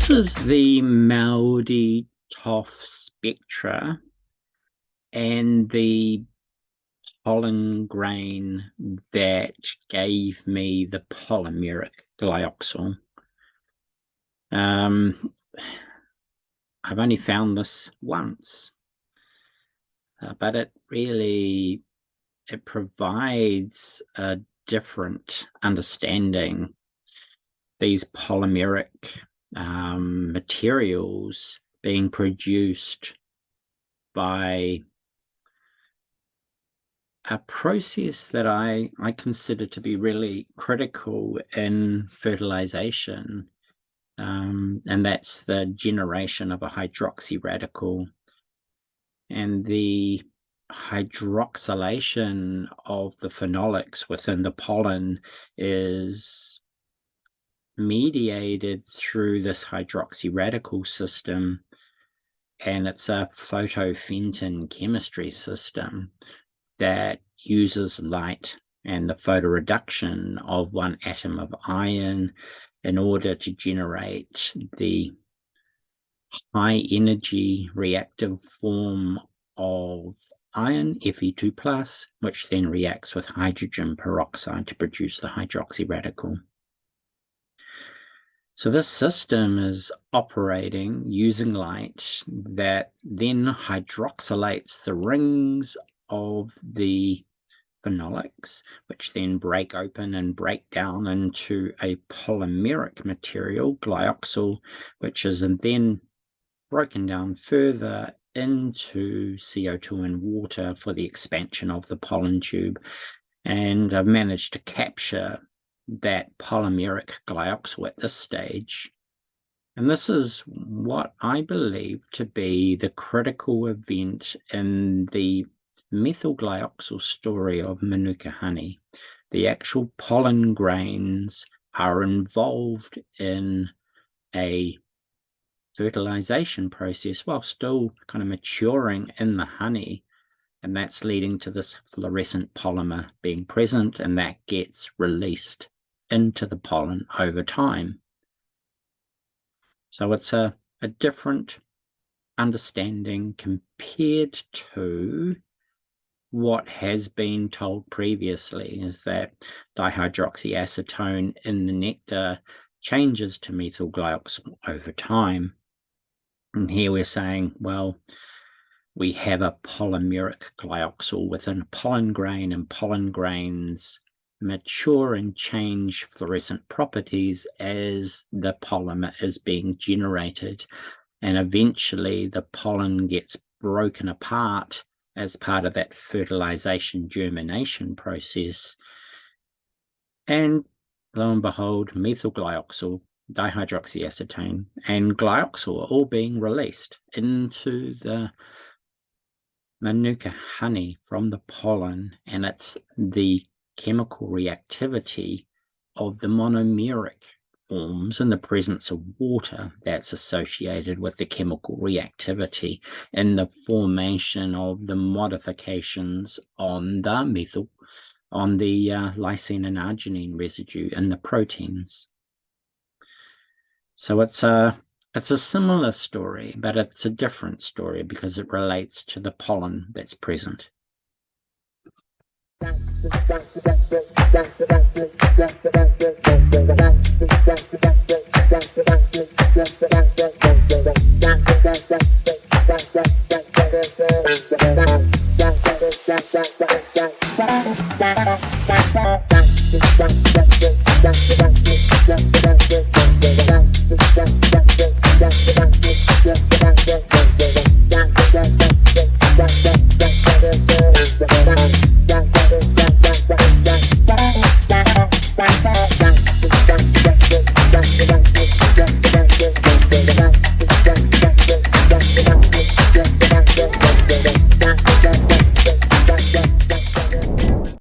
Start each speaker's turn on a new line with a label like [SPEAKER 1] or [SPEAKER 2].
[SPEAKER 1] This is the Maudie-Toff spectra and the pollen grain that gave me the polymeric glyoxal. I've only found this once, but it provides a different understanding. These polymeric materials being produced by a process that I consider to be really critical in fertilization, and that's the generation of a hydroxy radical. And the hydroxylation of the phenolics within the pollen is mediated through this hydroxy radical system, and it's a photo-Fenton chemistry system that uses light and the photoreduction of one atom of iron in order to generate the high energy reactive form of iron, Fe2+, which then reacts with hydrogen peroxide to produce the hydroxy radical. So this system is operating using light that then hydroxylates the rings of the phenolics, which then break open and break down into a polymeric material, glyoxal, which is then broken down further into CO2 and water for the expansion of the pollen tube. And I've managed to capture that polymeric glyoxal at this stage. And this is what I believe to be the critical event in the methyl glyoxal story of Manuka honey. The actual pollen grains are involved in a fertilization process while still kind of maturing in the honey, and that's leading to this fluorescent polymer being present, and that gets released into the pollen over time. So it's a different understanding compared to what has been told previously, is that dihydroxyacetone in the nectar changes to methyl glyoxal over time. And here we're saying, well, we have a polymeric glyoxal within a pollen grain, and pollen grains mature and change fluorescent properties as the polymer is being generated, and eventually the pollen gets broken apart as part of that fertilization germination process, and lo and behold, methyl glyoxal, dihydroxyacetone, and glyoxal are all being released into the Manuka honey from the pollen, and it's the chemical reactivity of the monomeric forms in the presence of water that's associated with the chemical reactivity in the formation of the modifications on the lysine and arginine residue in the proteins. So it's a similar story, but it's a different story because it relates to the pollen that's present.